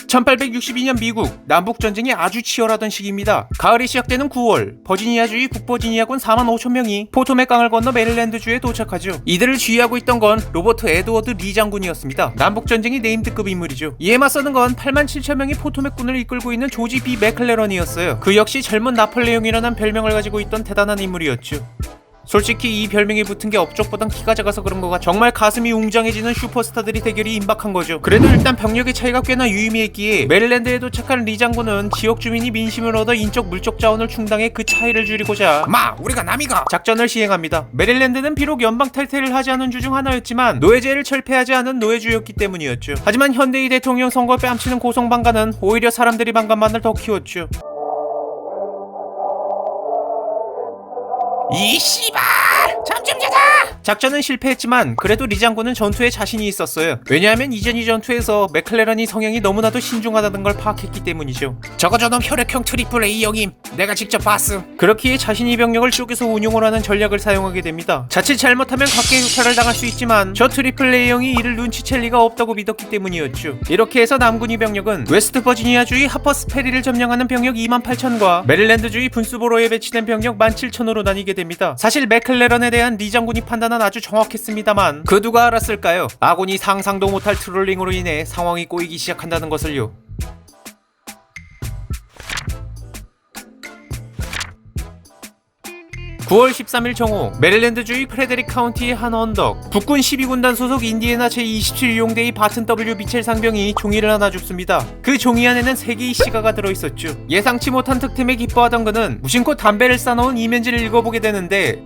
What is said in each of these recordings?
1862년 미국 남북전쟁이 아주 치열하던 시기입니다. 가을이 시작되는 9월, 버지니아주의 북버지니아군 4만 5천 명이 포토맥 강을 건너 메릴랜드주에 도착하죠. 이들을 지휘하고 있던 건 로버트 에드워드 리 장군이었습니다. 남북전쟁이 네임드급 인물이죠. 이에 맞서는 건 8만 7천 명의 포토맥군을 이끌고 있는 조지 B 맥클레런이었어요. 그 역시 젊은 나폴레옹이라는 별명을 가지고 있던 대단한 인물이었죠. 솔직히 이 별명이 붙은 게 업적보단 키가 작아서 그런 거가 정말 가슴이 웅장해지는 슈퍼스타들이 대결이 임박한 거죠. 그래도 일단 병력의 차이가 꽤나 유의미했기에 메릴랜드에 도착한 리 장군은 지역 주민이 민심을 얻어 인적 물적 자원을 충당해 그 차이를 줄이고자 우리가 남이가 작전을 시행합니다. 메릴랜드는 비록 연방 탈퇴를 하지 않은 주 중 하나였지만 노예제를 철폐하지 않은 노예주였기 때문이었죠. 하지만 현대의 대통령 선거 빼앗치는 고성방가는 오히려 사람들이 반감만을 더 키웠죠. 이 씨발! 잠 좀 자자! 작전은 실패했지만 그래도 리 장군은 전투에 자신이 있었어요. 왜냐하면 이전 이 전투에서 맥클레런이 성향이 너무나도 신중하다는 걸 파악했기 때문이죠. 저거 저놈 혈액형 트리플 A형임. 내가 직접 봤음. 그렇기에 자신이 병력을 쪼개서 운용을 하는 전략을 사용하게 됩니다. 자칫 잘못하면 각계 유탈을 당할 수 있지만 저 트리플 A형이 이를 눈치챌 리가 없다고 믿었기 때문이었죠. 이렇게 해서 남군이 병력은 웨스트 버지니아주의 하퍼스페리를 점령하는 병력 2만 8천과 메릴랜드주의 분수보로에 배치된 병력 17,000으로 나뉘게 됩니다. 사실 맥클레런에 대한 리 장군이 판단은 아주 정확했습니다만 그 누가 알았을까요? 아군이 상상도 못할 트롤링으로 인해 상황이 꼬이기 시작한다는 것을요. 9월 13일 정오 메릴랜드주의 프레데릭 카운티의 한 언덕 북군 12군단 소속 인디애나 제27용대의 바튼 W 미첼 상병이 종이를 하나 줍습니다. 그 종이 안에는 3개의 시가가 들어있었죠. 예상치 못한 득템에 기뻐하던 그는 무심코 담배를 싸놓은 이면지를 읽어보게 되는데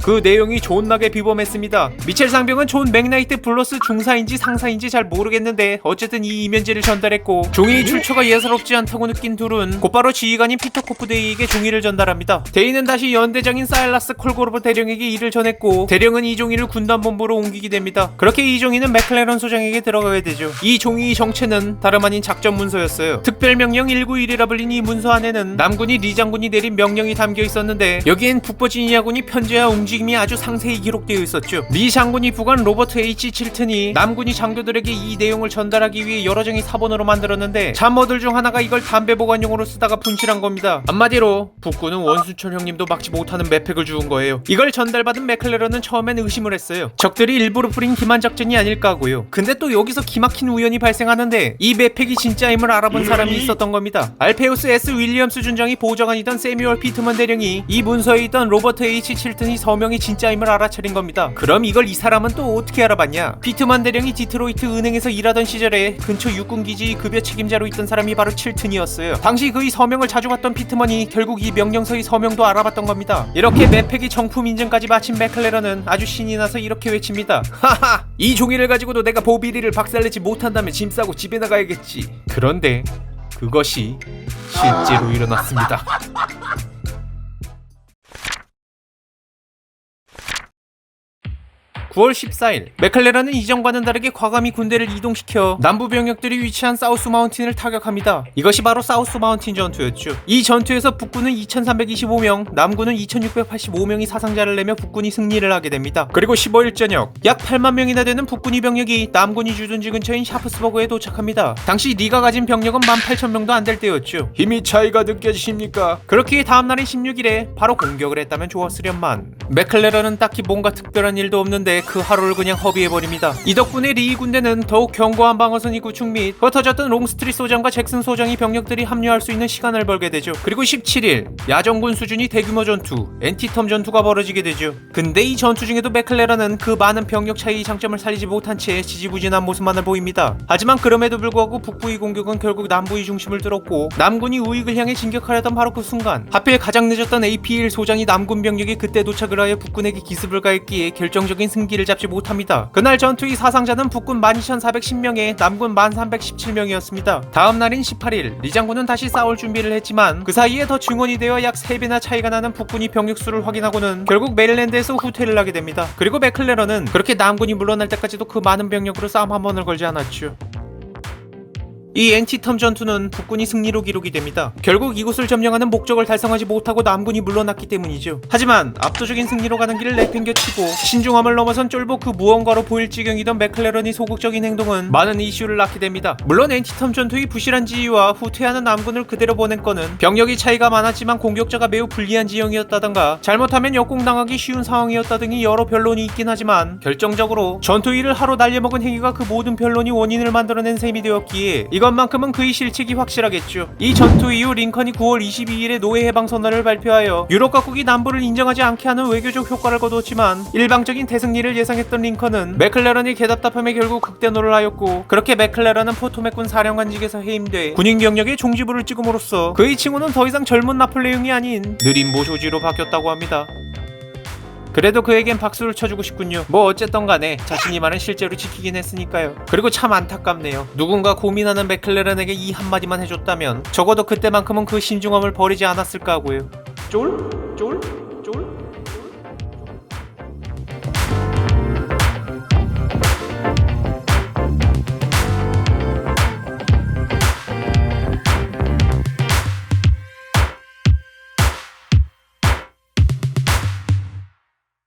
그 내용이 존나게 비범했습니다. 미첼 상병은 존 맥나이트 블러스 중사인지 상사인지 잘 모르겠는데 어쨌든 이 이면지를 전달했고 종이의 출처가 예사롭지 않다고 느낀 둘은 곧바로 지휘관인 피터 코프 대위에게 종이를 전달합니다. 대위는 다시 연대장인 사일라스 콜고르브 대령에게 이를 전했고 대령은 이 종이를 군단본부로 옮기게 됩니다. 그렇게 이 종이는 맥클레런 소장에게 들어가게 되죠. 이 종이의 정체는 다름 아닌 작전 문서였어요. 특별명령 191이라 불린 이 문서 안에는 남군이 리 장군이 내린 명령이 담겨 있었는데 여기엔 북버지니아군이 편제와 움직임이 아주 상세히 기록되어 있었죠. 리 장군이 부관 로버트 H. 칠튼이 남군이 장교들에게 이 내용을 전달하기 위해 여러 장의 사본으로 만들었는데 참모들 중 하나가 이걸 담배 보관용으로 쓰다가 분실한 겁니다. 한마디로 북군은 원순철 형님도 막지 못하는 매팩을 주운 거예요. 이걸 전달받은 맥클레런은 처음엔 의심을 했어요. 적들이 일부러 뿌린 기만 작전이 아닐까 하고요. 근데 또 여기서 기막힌 우연이 발생하는데 이 매팩이 진짜임을 알아본 사람이 있었던 겁니다. 알페우스 S. 윌리엄스 준장이 보좌관이던 세뮤얼 피트먼 대령이 이 문서에 있던 로버트 H. 칠튼이 서명이 진짜임을 알아차린 겁니다. 그럼 이걸 이 사람은 또 어떻게 알아봤냐? 피트만 대령이 디트로이트 은행에서 일하던 시절에 근처 육군기지 급여 책임자로 있던 사람이 바로 칠튼이었어요. 당시 그의 서명을 자주 봤던 피트먼이 결국 이 명령서의 서명도 알아봤던 겁니다. 이렇게 매팩이 정품 인증까지 마친 맥클레런은 아주 신이 나서 이렇게 외칩니다. 하하! 이 종이를 가지고도 내가 보비리를 박살내지 못한다면 짐 싸고 집에 나가야겠지. 그런데 그것이 실제로 일어났습니다. 9월 14일 맥클레런은 이전과는 다르게 과감히 군대를 이동시켜 남부 병력들이 위치한 사우스 마운틴을 타격합니다. 이것이 바로 사우스 마운틴 전투였죠. 이 전투에서 북군은 2325명, 남군은 2685명이 사상자를 내며 북군이 승리를 하게 됩니다. 그리고 15일 저녁 약 8만 명이나 되는 북군이 병력이 남군이 주둔지 근처인 샤프스버그에 도착합니다. 당시 리가 가진 병력은 18,000명도 안 될 때였죠. 힘이 차이가 느껴지십니까? 그렇기에 다음날인 16일에 바로 공격을 했다면 좋았으련만 맥클레런은 딱히 뭔가 특별한 일도 없는데 그 하루를 그냥 허비해버립니다. 이 덕분에 리 군대는 더욱 견고한 방어선이 구축 및 흩어졌던 롱스트릿 소장과 잭슨 소장이 병력들이 합류할 수 있는 시간을 벌게 되죠. 그리고 17일 야전군 수준의 대규모 전투 엔티텀 전투가 벌어지게 되죠. 근데 이 전투 중에도 맥클레런은 그 많은 병력 차이의 장점을 살리지 못한 채 지지부진한 모습만을 보입니다. 하지만 그럼에도 불구하고 북부의 공격은 결국 남부의 중심을 뚫었고 남군이 우익을 향해 진격하려던 바로 그 순간 하필 가장 늦었던 AP1 소장이 남군 병력이 그때 도착을 하여 북군에게 기습을 가했기에 결정적인 승기를 잡지 못합니다. 그날 전투의 사상자는 북군 12,410명에 남군 1,317명이었습니다. 다음 날인 18일 리 장군은 다시 싸울 준비를 했지만 그 사이에 더 증원이 되어 약 3배나 차이가 나는 북군이 병력 수를 확인하고는 결국 메릴랜드에서 후퇴를 하게 됩니다. 그리고 맥클레런은 그렇게 남군이 물러날 때까지도 그 많은 병력으로 싸움 한 번을 걸지 않았죠. 이 엔티텀 전투는 북군이 승리로 기록이 됩니다. 결국 이곳을 점령하는 목적을 달성하지 못하고 남군이 물러났기 때문이죠. 하지만 압도적인 승리로 가는 길을 내팽겨치고 신중함을 넘어선 쫄보 그 무언가로 보일 지경이던 맥클레런이 소극적인 행동은 많은 이슈를 낳게 됩니다. 물론 엔티텀 전투의 부실한 지휘와 후퇴하는 남군을 그대로 보낸 건은 병력이 차이가 많았지만 공격자가 매우 불리한 지형이었다던가 잘못하면 역공당하기 쉬운 상황이었다 등이 여러 변론이 있긴 하지만 결정적으로 전투위를 하루 날려먹은 행위가 그 모든 변론이 원인을 만들어낸 셈이 되었기에 이것만큼은 그의 실책이 확실하겠죠. 이 전투 이후 링컨이 9월 22일에 노예 해방 선언을 발표하여 유럽 각국이 남부를 인정하지 않게 하는 외교적 효과를 거두었지만 일방적인 대승리를 예상했던 링컨은 맥클레런이 개답답함에 결국 극대노를 하였고 그렇게 맥클레런은 포토맥군 사령관직에서 해임돼 군인 경력에 종지부를 찍음으로써 그의 칭호는 더 이상 젊은 나폴레옹이 아닌 느린 모쇼지로 바뀌었다고 합니다. 그래도 그에겐 박수를 쳐주고 싶군요. 뭐 어쨌든 간에 자신이 말은 실제로 지키긴 했으니까요. 그리고 참 안타깝네요. 누군가 고민하는 맥클레런에게 이 한마디만 해줬다면 적어도 그때만큼은 그 신중함을 버리지 않았을까 하고요. 쫄?